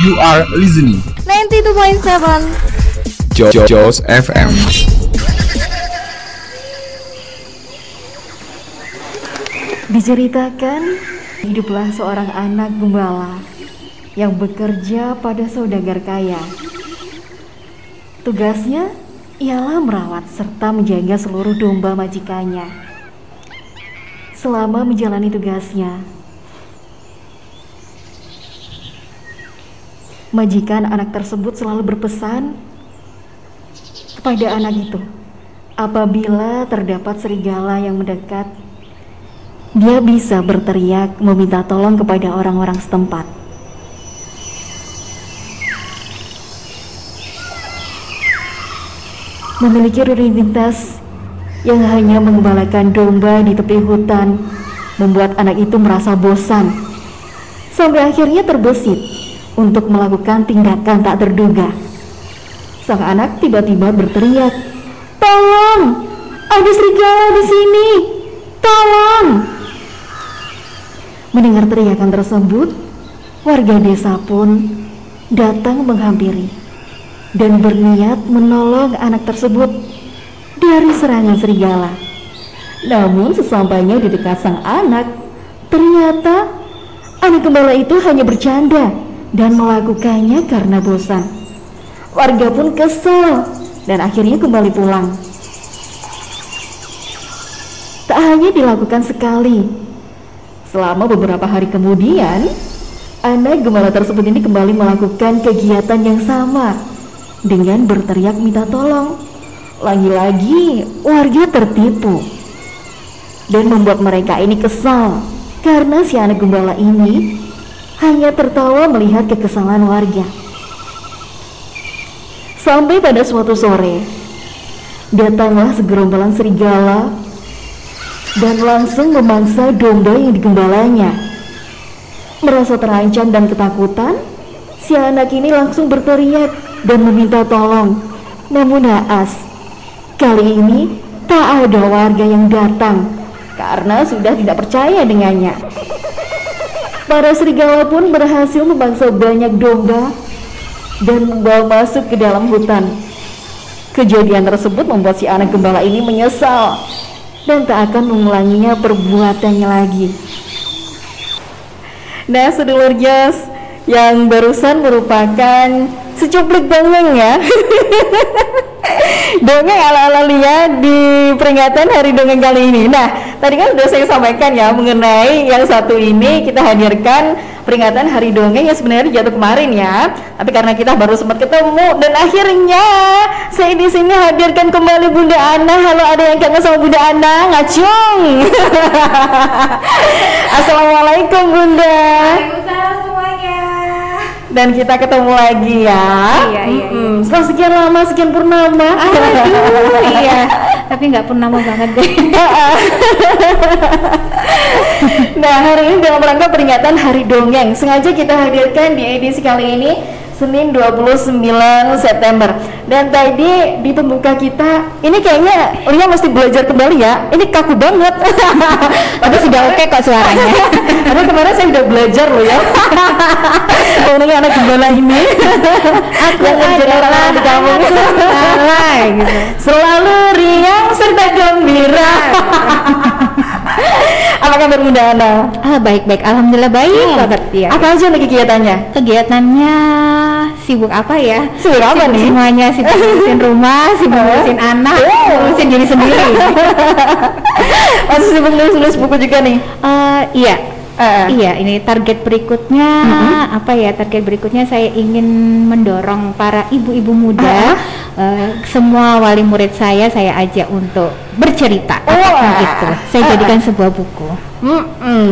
You are listening 92.7 Jos FM. Diceritakan, hiduplah seorang anak gembala yang bekerja pada saudagar kaya. Tugasnya ialah merawat serta menjaga seluruh domba majikannya. Selama menjalani tugasnya, majikan anak tersebut selalu berpesan kepada anak itu, apabila terdapat serigala yang mendekat, dia bisa berteriak meminta tolong kepada orang-orang setempat. Memiliki rutinitas yang hanya mengembalakan domba di tepi hutan membuat anak itu merasa bosan, sampai akhirnya terbesit untuk melakukan tindakan tak terduga. Sang anak tiba-tiba berteriak, "Tolong! Ada serigala di sini! Tolong!" Mendengar teriakan tersebut, warga desa pun datang menghampiri dan berniat menolong anak tersebut dari serangan serigala. Namun sesampainya di dekat sang anak, ternyata anak gembala itu hanya bercanda dan melakukannya karena bosan. Warga pun kesal dan akhirnya kembali pulang. Tak hanya dilakukan sekali, selama beberapa hari kemudian, anak gembala tersebut ini kembali melakukan kegiatan yang sama dengan berteriak minta tolong. Lagi-lagi warga tertipu dan membuat mereka ini kesal karena si anak gembala ini hanya tertawa melihat kekesalan warga. Sampai pada suatu sore, datanglah segerombolan serigala dan langsung memangsa domba yang digembalanya. Merasa terancam dan ketakutan, si anak ini langsung berteriak dan meminta tolong. Namun naas, kali ini tak ada warga yang datang karena sudah tidak percaya dengannya. Para serigala pun berhasil memangsa banyak domba dan membawa masuk ke dalam hutan. Kejadian tersebut membuat si anak gembala ini menyesal dan tak akan mengulanginya perbuatannya lagi. Nah, sedulur Jos, yang barusan merupakan secuplik dongeng ya. Dongeng ala-ala Lia di peringatan Hari Dongeng kali ini. Nah, tadi kan sudah saya sampaikan ya mengenai yang satu ini kita hadirkan peringatan Hari Dongeng yang sebenarnya jatuh kemarin ya. Tapi karena kita baru sempat ketemu dan akhirnya saya di sini hadirkan kembali Bunda Ana. Halo, ada yang kangen sama Bunda Ana? Ngacung. Assalamualaikum Bunda. Waalaikumsalam semuanya. Dan kita ketemu lagi ya. Iya. Setelah sekian lama, sekian purnama. Aduh, iya. Tapi nggak purnama banget deh. Nah, hari ini dalam rangka peringatan Hari Dongeng, sengaja kita hadirkan di edisi kali ini Senin 29 September. Dan tadi di pembuka kita, ini kayaknya Lia mesti belajar kembali ya. Ini kaku banget. Tapi sudah oke kok suaranya. Karena kemarin saya udah belajar loh ya. Ini anak gembala ini. Aku yang adalah di kampung. gitu. Selalu riang serta gembira. Apa kabar Bunda Ana? Baik-baik, alhamdulillah baik banget ya. Apa aja nih kegiatannya? Kegiatannya sibuk apa ya? Sibuk apa nih? Semuanya sibuk ngurusin rumah, sibuk ngurusin anak, ngurusin diri sendiri. Masih sibuk nulis buku juga nih? Iya. Iya, ini target berikutnya apa ya? Target berikutnya saya ingin mendorong para ibu-ibu muda, semua wali murid saya ajak untuk bercerita. Gitu. Saya jadikan sebuah buku.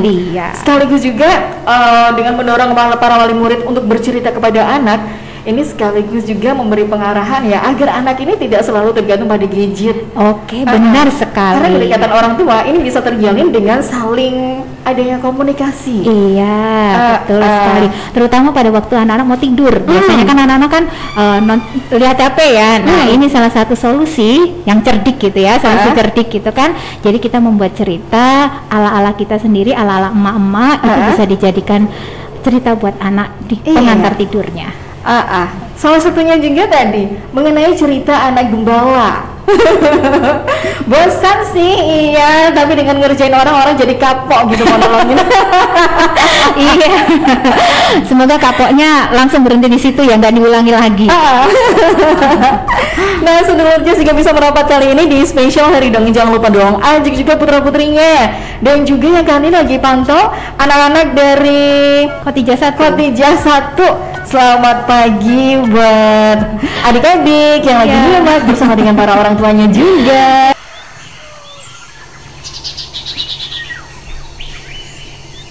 Iya. Sekaligus juga dengan mendorong para wali murid untuk bercerita kepada anak. Ini sekaligus juga memberi pengarahan ya agar anak ini tidak selalu tergantung pada gadget. Oke, benar sekali. Karena kedekatan orang tua ini bisa terjalin dengan saling adanya komunikasi. Iya, betul sekali. Terutama pada waktu anak-anak mau tidur. Biasanya kan anak-anak kan lihat HP ya. Nah, ini salah satu solusi yang cerdik gitu ya, solusi cerdik gitu kan. Jadi kita membuat cerita ala-ala kita sendiri, ala-ala emak-emak itu bisa dijadikan cerita buat anak di Iya. pengantar tidurnya. Salah satunya juga tadi mengenai cerita anak gembala. Bosan sih, iya, tapi dengan ngerjain orang jadi kapok gitu monologin. Iya. Semoga kapoknya langsung berhenti di situ ya, nggak diulangi lagi. Nah, Sedulur Jazz juga bisa merapat kali ini di spesial Hari Dongeng. Jangan lupa dong ajak juga putra-putrinya. Dan juga yang kali ini lagi pantau anak-anak dari Khotijah 1. Khotijah 1. Selamat pagi buat adik-adik yang lagi nyimak bersama dengan para orang tuanya juga.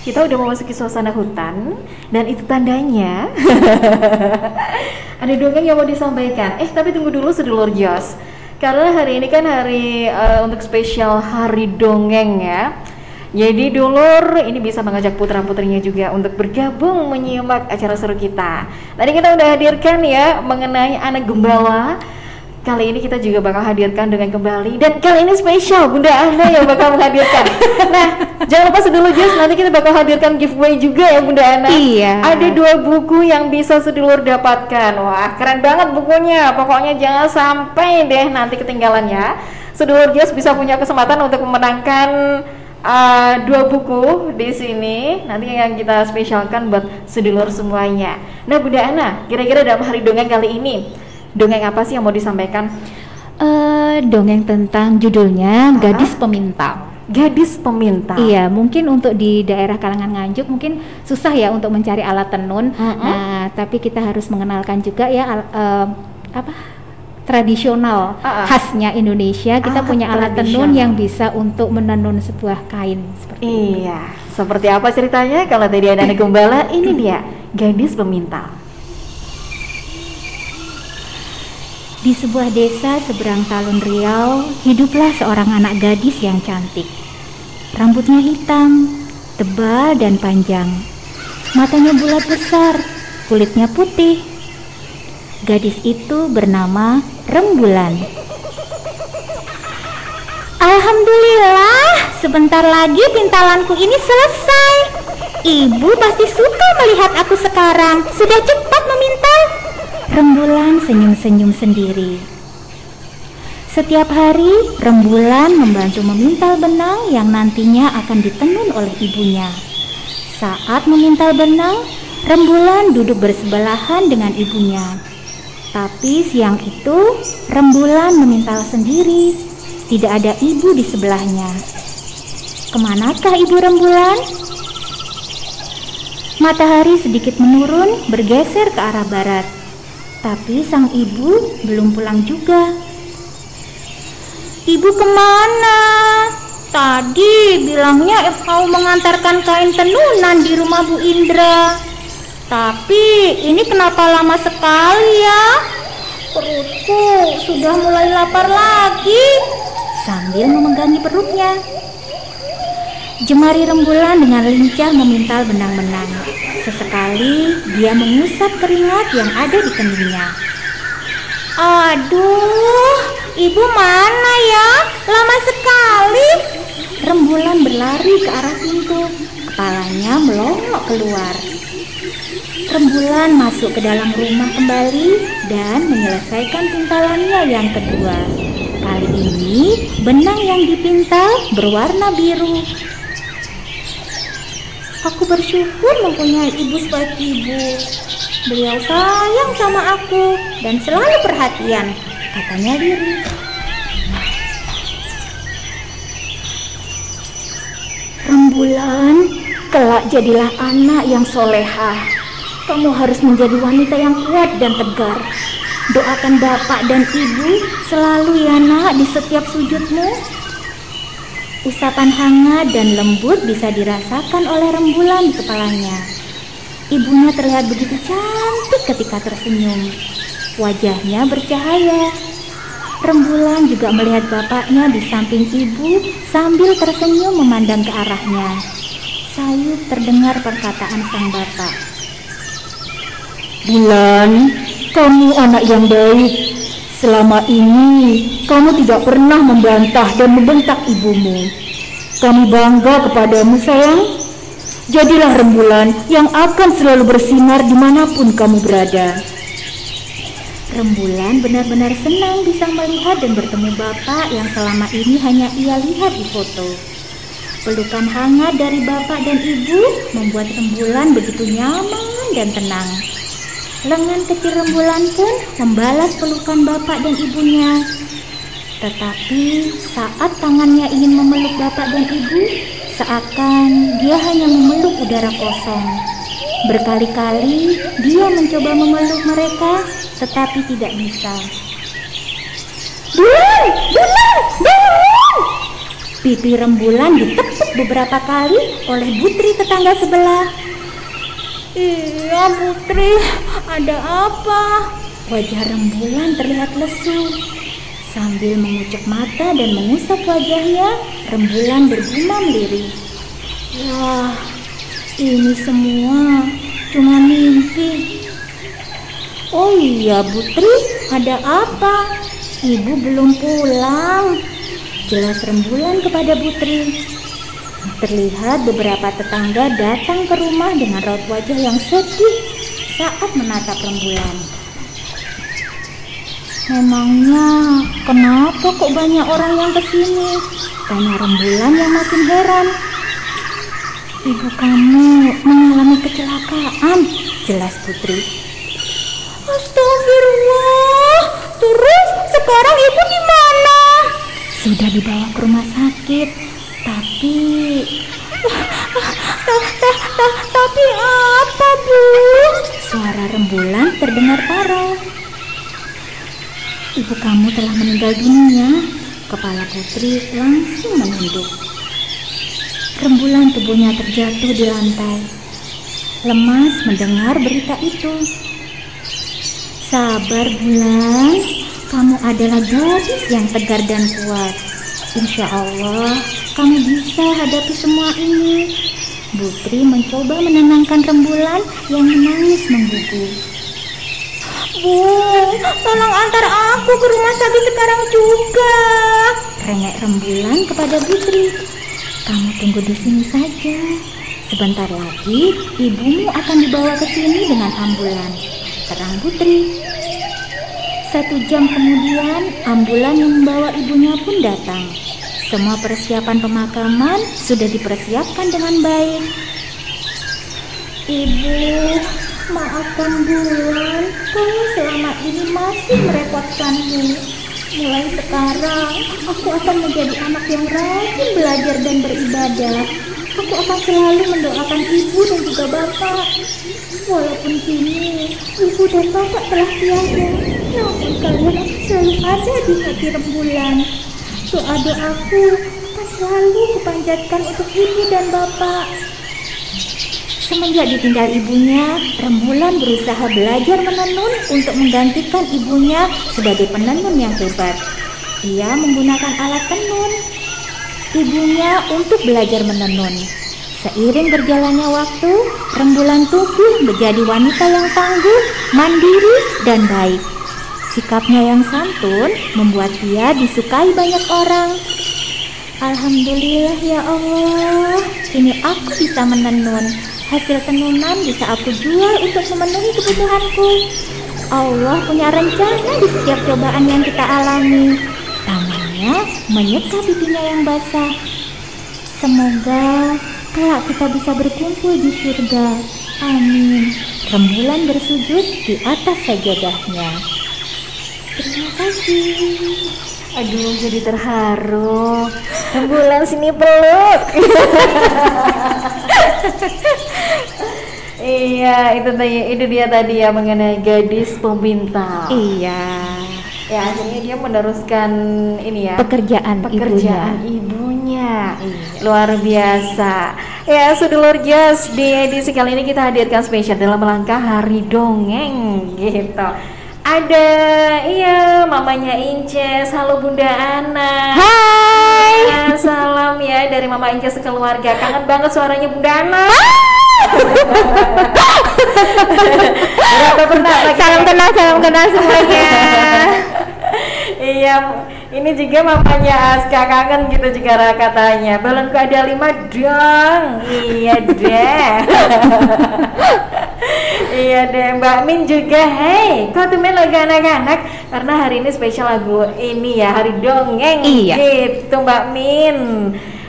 Kita udah memasuki suasana hutan dan itu tandanya ada dongeng yang mau disampaikan. Tapi tunggu dulu Sedulur Jos, karena hari ini kan hari untuk spesial Hari Dongeng ya. Jadi dulur ini bisa mengajak putra-putrinya juga untuk bergabung menyimak acara seru kita. Tadi kita udah hadirkan ya mengenai anak gembala. Kali ini kita juga bakal hadirkan dengan kembali, dan kali ini spesial Bunda Ana yang bakal menghadirkan. Nah, jangan lupa Sedulur Jazz, nanti kita bakal hadirkan giveaway juga ya Bunda Ana. Iya. Ada 2 buku yang bisa Sedulur dapatkan. Wah, keren banget bukunya. Pokoknya jangan sampai deh nanti ketinggalan ya. Sedulur Jazz bisa punya kesempatan untuk memenangkan 2 buku di sini nanti yang kita spesialkan buat sedulur semuanya. Nah Bunda Ana, kira-kira dalam Hari Dongeng kali ini dongeng apa sih yang mau disampaikan? Dongeng tentang judulnya Gadis Pemintal. Gadis Pemintal. Iya, mungkin untuk di daerah kalangan Nganjuk mungkin susah ya untuk mencari alat tenun. Nah, tapi kita harus mengenalkan juga ya tradisional khasnya Indonesia. Kita punya alat tenun yang bisa untuk menenun sebuah kain seperti itu. Iya, seperti apa ceritanya? Kalau tadi ada anak gembala, ini dia Gadis Pemintal. Di sebuah desa seberang Talun Riau, hiduplah seorang anak gadis yang cantik. Rambutnya hitam, tebal dan panjang. Matanya bulat besar, kulitnya putih. Gadis itu bernama Rembulan. Alhamdulillah, sebentar lagi pintalanku ini selesai. Ibu pasti suka melihat aku sekarang. Sudah cepat memintal. Rembulan senyum-senyum sendiri. Setiap hari, Rembulan membantu memintal benang yang nantinya akan ditenun oleh ibunya. Saat memintal benang, Rembulan duduk bersebelahan dengan ibunya. Tapi siang itu, Rembulan memintal sendiri. Tidak ada ibu di sebelahnya. Kemanakah ibu Rembulan? Matahari sedikit menurun, bergeser ke arah barat. Tapi sang ibu belum pulang juga. Ibu kemana? Tadi bilangnya mau mengantarkan kain tenunan di rumah Bu Indra. Tapi ini kenapa lama sekali ya? Perutku sudah mulai lapar lagi. Sambil memegangi perutnya, jemari Rembulan dengan lincah memintal benang-benang. Sesekali dia mengusap keringat yang ada di keningnya. Aduh, ibu mana ya? Lama sekali. Rembulan berlari ke arah pintu, kepalanya melongok keluar. Rembulan masuk ke dalam rumah kembali dan menyelesaikan pintalannya yang kedua. Kali ini benang yang dipintal berwarna biru. Aku bersyukur mempunyai ibu seperti ibu. Beliau sayang sama aku dan selalu perhatian, katanya lirih. Rembulan, kelak jadilah anak yang solehah. Kamu harus menjadi wanita yang kuat dan tegar. Doakan bapak dan ibu selalu ya nak di setiap sujudmu. Usapan hangat dan lembut bisa dirasakan oleh Rembulan di kepalanya. Ibunya terlihat begitu cantik ketika tersenyum. Wajahnya bercahaya. Rembulan juga melihat bapaknya di samping ibu sambil tersenyum memandang ke arahnya. Sayup terdengar perkataan sang bapak. Bulan, kamu anak yang baik. Selama ini kamu tidak pernah membantah dan membentak ibumu. Kami bangga kepadamu sayang. Jadilah rembulan yang akan selalu bersinar dimanapun kamu berada. Rembulan benar-benar senang bisa melihat dan bertemu bapak yang selama ini hanya ia lihat di foto. Pelukan hangat dari bapak dan ibu membuat rembulan begitu nyaman dan tenang. Lengan kecil rembulan pun membalas pelukan bapak dan ibunya. Tetapi saat tangannya ingin memeluk bapak dan ibu, seakan dia hanya memeluk udara kosong. Berkali-kali dia mencoba memeluk mereka, tetapi tidak bisa. Bulan! Bulan! Bulan! Pipi rembulan ditepuk beberapa kali oleh Putri tetangga sebelah. Iya Putri, ada apa? Wajah rembulan terlihat lesu. Sambil mengucek mata dan mengusap wajahnya, rembulan bergumam lirih. Wah, ini semua cuma mimpi. Oh iya Putri, ada apa? Ibu belum pulang. Jelas rembulan kepada Putri. Terlihat beberapa tetangga datang ke rumah dengan raut wajah yang sedih saat menatap rembulan. Memangnya kenapa kok banyak orang yang kesini? Tanya rembulan yang makin heran. Ibu kamu mengalami kecelakaan, jelas Putri. Astagfirullah, terus sekarang ibu di mana? Sudah dibawa ke rumah sakit, tapi apa Bu? Suara rembulan terdengar parau. Ibu kamu telah meninggal dunia. Kepala Putri langsung menunduk. Rembulan tubuhnya terjatuh di lantai. Lemas mendengar berita itu. Sabar Bulan, kamu adalah gadis yang tegar dan kuat. Insya Allah kamu bisa hadapi semua ini. Putri mencoba menenangkan rembulan yang menangis menggugu. Bu, tolong antar aku ke rumah sakit sekarang juga, rengek rembulan kepada Putri. Kamu tunggu di sini saja. Sebentar lagi ibumu akan dibawa ke sini dengan ambulans, terang Putri. 1 jam kemudian ambulan yang membawa ibunya pun datang. Semua persiapan pemakaman sudah dipersiapkan dengan baik. Ibu, maafkan Bulan, kamu selama ini masih merepotkanku. Mulai sekarang, aku akan menjadi anak yang rajin belajar dan beribadah. Aku akan selalu mendoakan ibu dan juga bapak. Walaupun kini, ibu dan bapak telah tiada, namun kalian selalu ada di hati rembulan. Doa-doaku akan selalu kupanjatkan untuk ibu dan bapak. Semenjak ditinggal ibunya, rembulan berusaha belajar menenun untuk menggantikan ibunya sebagai penenun yang hebat. Ia menggunakan alat tenun ibunya untuk belajar menenun. Seiring berjalannya waktu, rembulan tumbuh menjadi wanita yang tangguh, mandiri, dan baik. Sikapnya yang santun membuat dia disukai banyak orang. Alhamdulillah ya Allah, kini aku bisa menenun. Hasil tenunan bisa aku jual untuk memenuhi kebutuhanku. Allah punya rencana di setiap cobaan yang kita alami. Tangannya menyeka pipinya yang basah. Semoga kelak kita bisa berkumpul di surga. Amin. Rembulan bersujud di atas sajadahnya. Terima kasih. Aduh, jadi terharu. Rembulan sini peluk. Iya, itu dia tadi ya mengenai gadis pembintal. Iya. Ya, akhirnya dia meneruskan ini ya, Pekerjaan ibunya. Iya. Luar biasa. Ya, sedulur Jas, di edisi kali ini kita hadirkan spesial dalam rangka Hari Dongeng gitu. Ada mamanya Inces. Halo Bunda Ana. Hai. Ya, salam ya dari Mama Inces sekeluarga. Kangen banget suaranya Bunda Ana. Salam kenal semuanya. Iya, Iya, ini juga mamanya Aska kangen gitu juga katanya. Balonku ada 5 dong. Iya deh. Iya deh, Mbak Min juga. Hey, kok temen lagi anak-anak? Karena hari ini spesial lagu ini ya, hari dongeng. Iya. Gitu Mbak Min.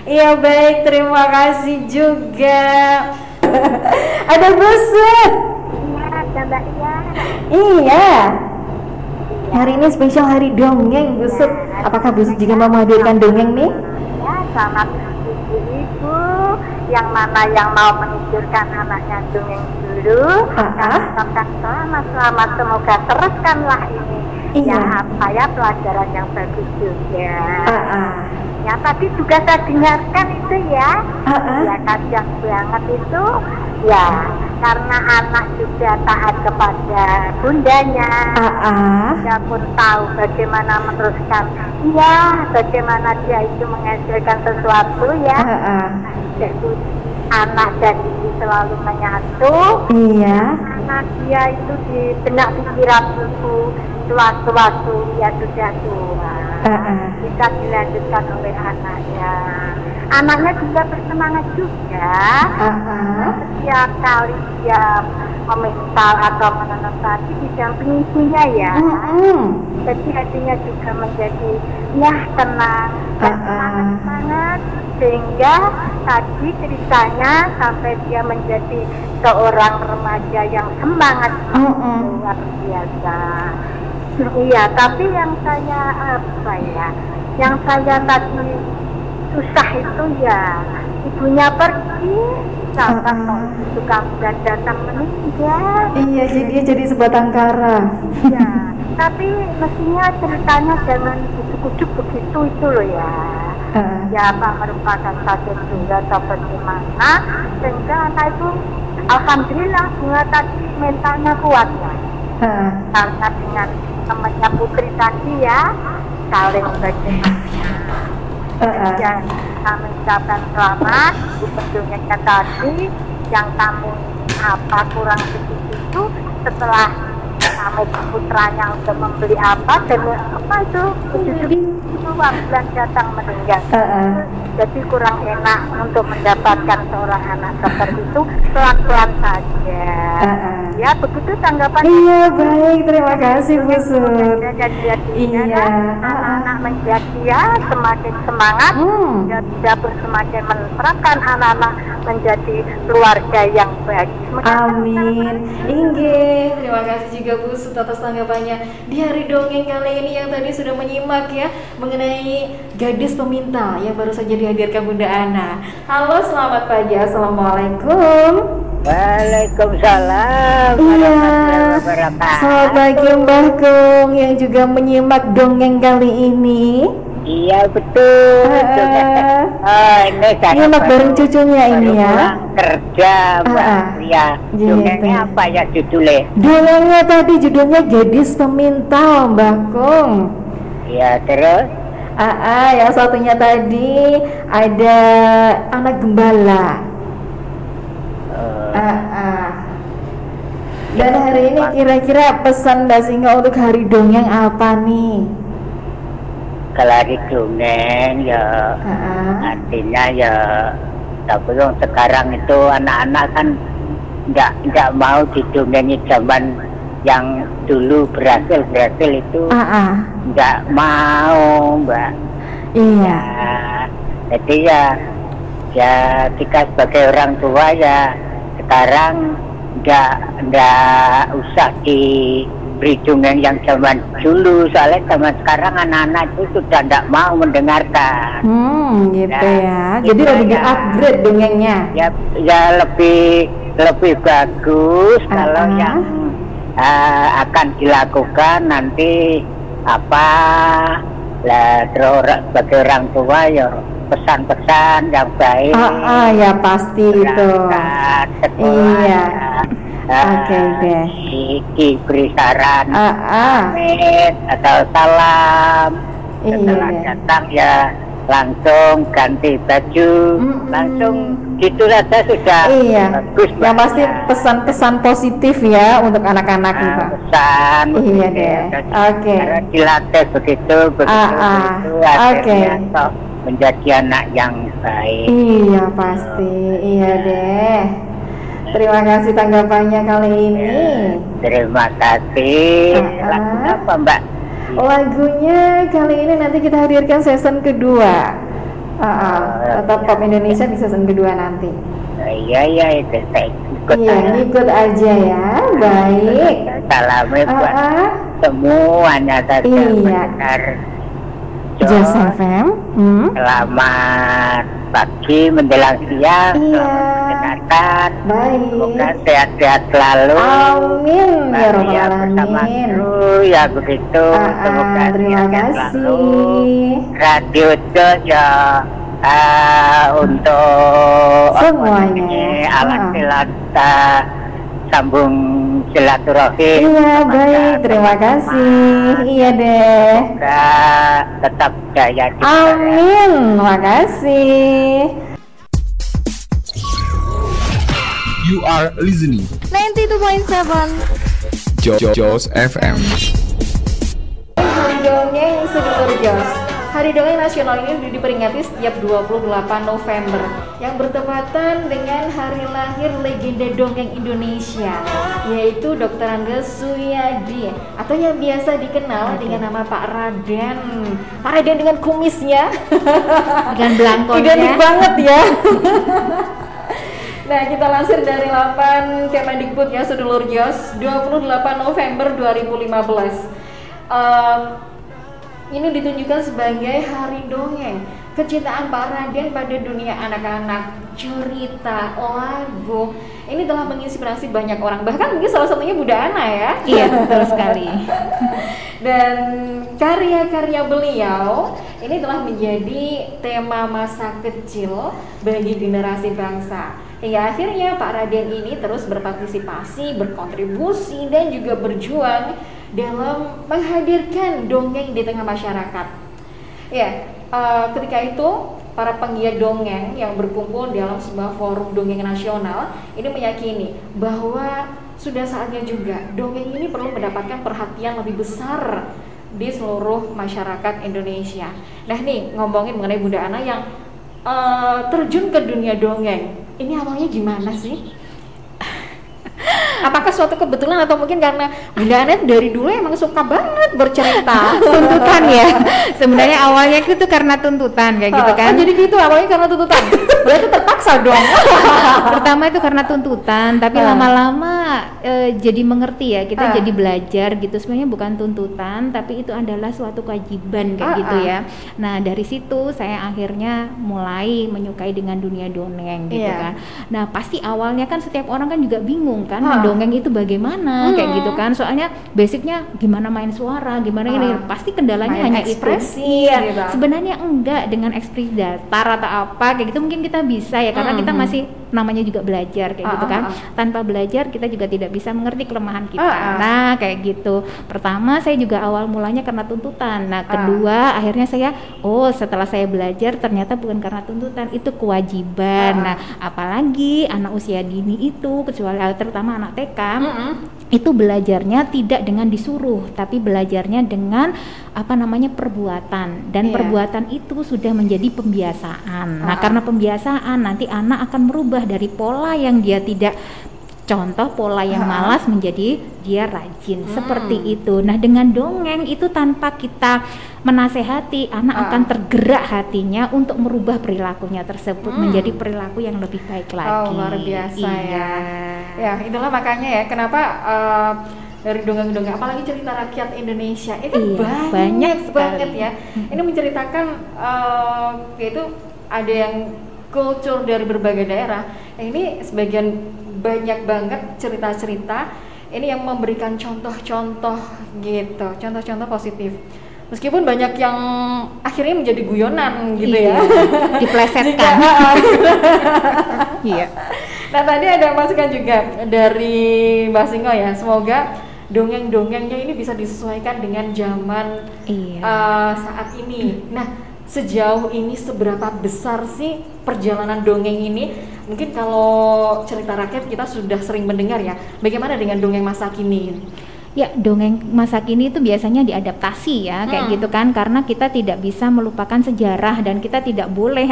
Iya baik, terima kasih juga. Ada Busut. Iya, Mbak Iya. Iya. Hari ini spesial hari dongeng, Busut. Apakah Busut juga mau menghadirkan dongeng nih? Ya, selamat ibu-ibu yang mana yang mau menidurkan anaknya dongeng dulu. Kami ucapkan selamat, semoga teruskanlah ini. Iya. Ya, apa ya pelajaran yang bagus juga. Ya, tadi juga saya dengarkan itu ya. Ya, kasihan banget itu. Ya, karena anak juga taat kepada bundanya. Dia pun tahu bagaimana meneruskan. Iya, bagaimana dia itu menghasilkan sesuatu ya. Jadi anak dan ibu selalu menyatu. Iya. Anak dia itu di benak pikiran ibu sewaktu-waktu dia sudah tua. Bisa dilanjutkan oleh anaknya. Anaknya juga bersemangat juga. Setiap kali dia memintal atau menenun di samping ibunya ya. Jadi hatinya juga menjadi ya tenang dan semangat sehingga tadi ceritanya sampai dia menjadi seorang remaja yang semangat luar biasa. Iya, tapi yang saya yang saya tadi susah itu ya ibunya pergi sampai tukang dan datang meninggal. Iya, jadi sebatang kara. Ya, tapi mestinya ceritanya jangan ujuk-ujuk begitu itu loh ya. Ya, apa merupakan satu juga atau bagaimana sehingga anak itu alhamdulillah bunga tadi mentalnya kuat ya. Karena dengan temannya Putri tadi ya saling bagaimana. Ya, kami ucapkan selamat sebetulnya tadi yang kami apa kurang sedikit itu setelah kami putranya untuk membeli apa dan apa itu uang bulan datang meninggal. Jadi kurang enak untuk mendapatkan seorang anak seperti itu, pelan-pelan saja. Ya begitu tanggapannya. Iya baik, terima kasih Busut. Iya. Anak-anak menjadi ya semakin semangat, dan tidak semakin menerapkan anak-anak menjadi keluarga yang baik. Amin. Inggih, terima kasih juga Busut atas tanggapannya di hari dongeng kali ini yang tadi sudah menyimak ya mengenai gadis pemintal yang baru saja dihadirkan Bunda Ana. Halo, selamat pagi. Assalamualaikum. Waalaikumsalam. Iya. Selamat pagi Mbah Kung yang juga menyimak dongeng kali ini. Iya betul. Ini saya nyimak bareng cucunya ini ya. Pulang kerja, Mbak. Ya. Dongengnya apa ya judulnya? Dongengnya tadi judulnya Gadis Pemintal, Mbah Kung. Iya, terus? Yang satunya tadi ada anak gembala. Dan hari ini kira-kira pesan Mbak Singa untuk hari dongeng apa nih? Kalau hari dongeng ya artinya ya tapi sekarang itu anak-anak kan nggak mau didongengi zaman yang dulu berhasil itu nggak mau Mbak. Iya. Jadi ya kita sebagai orang tua ya sekarang nggak usah diberi dongeng yang zaman dulu, soalnya zaman sekarang anak-anak itu sudah nggak mau mendengarkan. Gitu ya. Jadi lebih di-upgrade dongengnya. Ya lebih bagus kalau yang akan dilakukan nanti apa lah sebagai orang tua ya pesan-pesan yang baik. Ya pasti itu. Iya. Oke. Beri saran amin atau salam setelah datang ya langsung ganti baju, langsung gitu saja sudah bagus. Yang pasti pesan-pesan positif ya untuk anak-anak kita. Pesan. Iya deh. Oke. Dilatih begitu akhirnya toh menjadi anak yang baik. Iya pasti, iya deh. Terima kasih tanggapannya kali ini. Terima kasih. Lagu apa Mbak? Lagunya kali ini nanti kita hadirkan season kedua. Tetap Pop Indonesia di season kedua nanti. Iya itu saya ikut. Iya, ikut aja ya. Baik. Salamnya buat semuanya tadi. Iya. Jos FM. Selamat pagi menjelang siang. Selamat mendengarkan. Baik. Semoga sehat-sehat selalu. Amin ya robbal alamin. Ya begitu. Semoga terima kasih. Radio Jos ya untuk semuanya. Alat sambung silaturahim. Iya baik, terima kasih. Iya deh. Semoga tetap jaya. Amin, terima kasih. You are listening 92.7 Jos FM. Hari Dongeng Sedulur Jos. Hari Dongeng Nasional ini diperingati setiap 28 November yang bertepatan dengan hari lahir legenda dongeng Indonesia, yaitu Dr. Andes Suyadi atau yang biasa dikenal dengan nama Pak Raden. Pak Raden dengan kumisnya, dengan belangkonya. identik banget ya. Nah, kita lansir dari laman Kemendikbud ya, Sedulur Jos, 28 November 2015. Ini ditunjukkan sebagai Hari Dongeng, kecintaan Pak Raden pada dunia anak-anak, cerita, lagu. Ini telah menginspirasi banyak orang, bahkan mungkin salah satunya Bunda Ana ya. Iya, betul sekali. Dan karya-karya beliau ini telah menjadi tema masa kecil bagi generasi bangsa. Hingga akhirnya Pak Raden ini terus berpartisipasi, berkontribusi, dan juga berjuang dalam menghadirkan dongeng di tengah masyarakat. Ya, ketika itu para penggiat dongeng yang berkumpul dalam sebuah forum dongeng nasional ini meyakini bahwa sudah saatnya juga dongeng ini perlu mendapatkan perhatian lebih besar di seluruh masyarakat Indonesia. Nah nih, ngomongin mengenai Bunda Ana yang terjun ke dunia dongeng, ini awalnya gimana sih? Apakah suatu kebetulan atau mungkin karena Bunda Ana dari dulu emang suka banget bercerita? Tuntutan ya. Sebenarnya awalnya itu karena tuntutan kayak gitu kan. Jadi gitu awalnya karena tuntutan. Berarti terpaksa dong. Pertama itu karena tuntutan, tapi lama-lama jadi mengerti ya, kita jadi belajar gitu. Sebenarnya bukan tuntutan, tapi itu adalah suatu kewajiban kayak gitu ya. Nah, dari situ saya akhirnya mulai menyukai dengan dunia dongeng gitu kan. Nah, pasti awalnya kan setiap orang kan juga bingung kan mendongeng itu bagaimana kayak gitu kan. Soalnya basicnya gimana main suara, gimana ini. Pasti kendalanya hanya ekspresi, itu. Iya. Gitu. Sebenarnya enggak dengan ekspresi datar atau apa kayak gitu mungkin kita bisa ya, karena kita masih namanya juga belajar kayak gitu kan. Tanpa belajar kita juga tidak bisa mengerti kelemahan kita. Nah, kayak gitu. Pertama saya juga awal mulanya karena tuntutan. Nah, kedua akhirnya saya setelah saya belajar ternyata bukan karena tuntutan, itu kewajiban. Nah, apalagi anak usia dini itu, kecuali terutama anak TK, itu belajarnya tidak dengan disuruh, tapi belajarnya dengan perbuatan, dan perbuatan itu sudah menjadi pembiasaan. Nah, karena pembiasaan nanti anak akan merubah dari pola yang dia tidak, contoh pola yang malas menjadi dia rajin, seperti itu. Nah, dengan dongeng itu tanpa kita menasehati, anak akan tergerak hatinya untuk merubah perilakunya tersebut menjadi perilaku yang lebih baik lagi. Luar biasa ya. Ya, itulah makanya ya kenapa dari dongeng-dongeng, apalagi cerita rakyat Indonesia itu banyak banget ya. Ini menceritakan yaitu ada yang kultur dari berbagai daerah. Ini sebagian banyak banget cerita-cerita ini yang memberikan contoh-contoh gitu, contoh-contoh positif. Meskipun banyak yang akhirnya menjadi guyonan gitu ya, diplesetkan. Iya. Nah, tadi ada masukan juga dari Mbak Singo ya, semoga dongeng-dongengnya ini bisa disesuaikan dengan zaman saat ini. Nah, sejauh ini seberapa besar sih perjalanan dongeng ini? Mungkin kalau cerita rakyat kita sudah sering mendengar ya. Bagaimana dengan dongeng masa kini? Ya, dongeng masa kini itu biasanya diadaptasi ya, kayak gitu kan, karena kita tidak bisa melupakan sejarah dan kita tidak boleh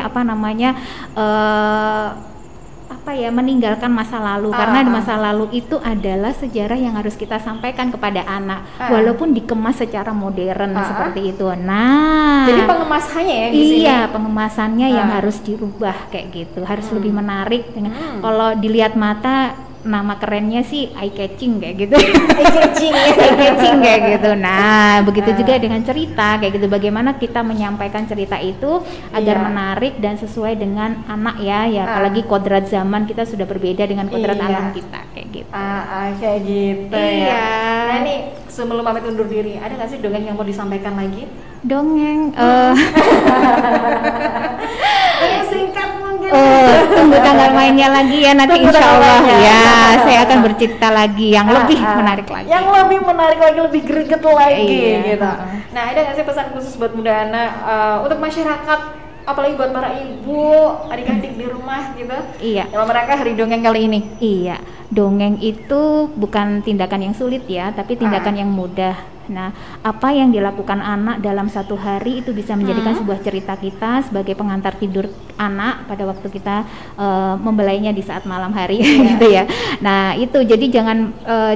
meninggalkan masa lalu, karena di masa lalu itu adalah sejarah yang harus kita sampaikan kepada anak, walaupun dikemas secara modern seperti itu. Nah, jadi pengemasannya ya di sini? Iya, pengemasannya yang harus dirubah kayak gitu, harus lebih menarik. Kalau dilihat mata, nama kerennya sih eye catching kayak gitu. Eye catching ya. Eye catching kayak gitu. Nah, begitu juga dengan cerita kayak gitu. Bagaimana kita menyampaikan cerita itu agar menarik dan sesuai dengan anak ya. Apalagi kodrat zaman kita sudah berbeda dengan kodrat alam kita kayak gitu. Kayak gitu ya. Nah nih, sebelum pamit undur diri, ada nggak sih dongeng yang mau disampaikan lagi? Dongeng singkat mungkin. Tunggu tanggal mainnya lagi ya, nanti insya Allah ya saya akan bercerita lagi yang lebih menarik lagi. Yang lebih menarik lagi, lebih greget lagi gitu. Nah, ada nggak sih pesan khusus buat Bunda Ana untuk masyarakat, apalagi buat para ibu, adik-adik di rumah gitu? Iya. Dalam rangka Hari Dongeng kali ini. Iya, dongeng itu bukan tindakan yang sulit ya, tapi tindakan yang mudah. Nah, apa yang dilakukan anak dalam satu hari itu bisa menjadikan sebuah cerita kita sebagai pengantar tidur anak pada waktu kita membelainya di saat malam hari gitu ya. Nah, itu jadi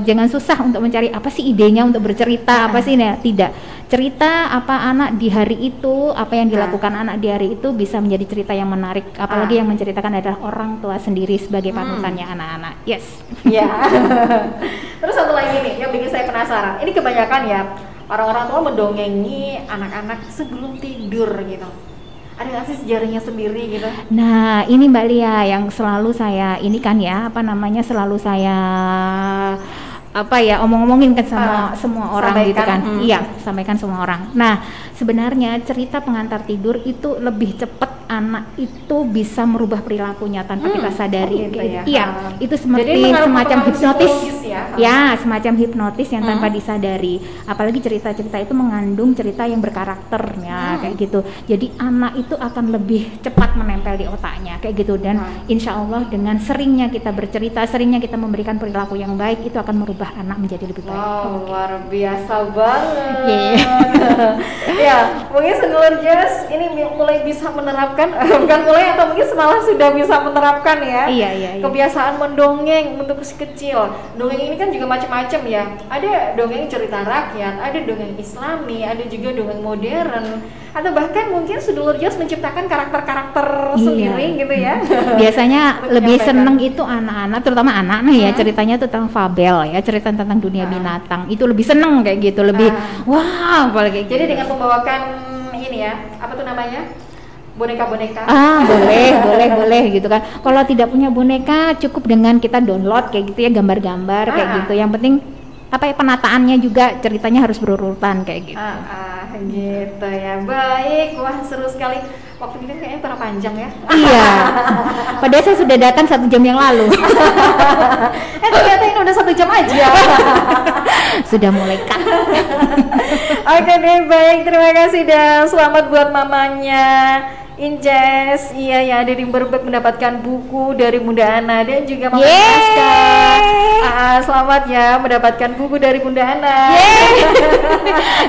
jangan susah untuk mencari apa sih idenya untuk bercerita, apa sih tidak. Cerita apa anak di hari itu, apa yang dilakukan anak di hari itu bisa menjadi cerita yang menarik, apalagi yang menceritakan adalah orang tua sendiri sebagai panutannya anak-anak. Yes. Ya. Terus satu lagi nih yang bikin saya penasaran. Ini kebanyakan ya orang-orang tua mendongengi anak-anak sebelum tidur gitu. Ada nggak sih sejarahnya sendiri gitu? Nah, ini Mbak Lia yang selalu saya selalu saya omong-omongin kan sama semua orang sampaikan, gitu kan. Iya, sampaikan semua orang. Nah, sebenarnya cerita pengantar tidur itu lebih cepat anak itu bisa merubah perilakunya tanpa kita sadari. Iya, itu seperti semacam hipnotis. Ya, semacam hipnotis yang tanpa disadari. Apalagi cerita-cerita itu mengandung cerita yang berkarakternya kayak gitu. Jadi anak itu akan lebih cepat menempel di otaknya kayak gitu, dan insya Allah dengan seringnya kita bercerita, seringnya kita memberikan perilaku yang baik, itu akan merubah anak menjadi lebih baik. Wow, luar biasa banget. Ya, mungkin Sedulur Jazz ini mulai bisa menerapkan, bukan mulai atau mungkin semalam sudah bisa menerapkan ya. Iya. Kebiasaan mendongeng untuk si kecil. Dongeng ini kan juga macam-macam ya. Ada dongeng cerita rakyat, ada dongeng Islami, ada juga dongeng modern, atau bahkan mungkin Sedulur Jazz menciptakan karakter-karakter sendiri gitu ya. Biasanya lebih seneng itu anak-anak, terutama anak ya, ceritanya tentang fabel ya, cerita tentang dunia binatang. Itu lebih seneng kayak gitu, lebih wah apalagi. Jadi dengan membawakan ini ya, apa tuh namanya? Boneka-boneka. Boleh gitu kan. Kalau tidak punya boneka, cukup dengan kita download kayak gitu ya, gambar-gambar kayak gitu. Yang penting penataannya juga, ceritanya harus berurutan kayak gitu. Gitu ya. Baik, wah seru sekali. Waktu ini kayaknya terlalu panjang ya. Iya. Padahal saya sudah datang 1 jam yang lalu. Ternyata ini udah 1 jam aja. Sudah mulai kan. Oke deh, baik, terima kasih dan selamat buat mamanya Inces, iya ya, ada di Berbek mendapatkan buku dari Bunda Ana dan juga Mama Aska. Selamat ya mendapatkan buku dari Bunda Ana.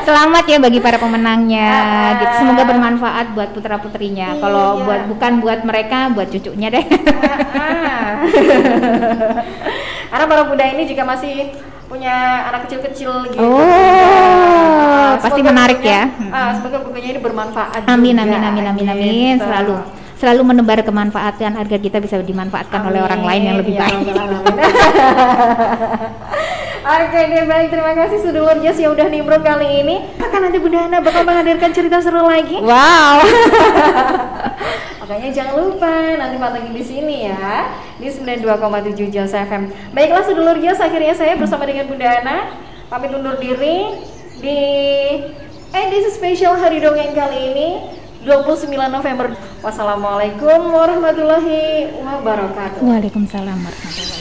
Selamat ya bagi para pemenangnya. Gitu. Semoga bermanfaat buat putra putrinya. Kalau bukan buat mereka, buat cucunya deh. Karena para bunda ini juga masih punya anak kecil-kecil gitu. Pasti menarik ya. Semoga bukunya ini bermanfaat. Amin. Selalu menebar kemanfaatan agar kita bisa dimanfaatkan oleh orang lain yang lebih baik. Oke deh, baik, terima kasih Sedulur Jazz yang udah nimbrung kali ini. Kan nanti Bunda Ana bakal menghadirkan cerita seru lagi. Wow. Makanya jangan lupa nanti pantengin di sini ya, di 92,7 Jazz FM. Baiklah Sedulur Jazz, akhirnya saya bersama dengan Bunda Ana pamit undur diri di edisi spesial Hari Dongeng kali ini 29 November. Wassalamualaikum warahmatullahi wabarakatuh. Waalaikumsalam warahmatullahi wabarakatuh.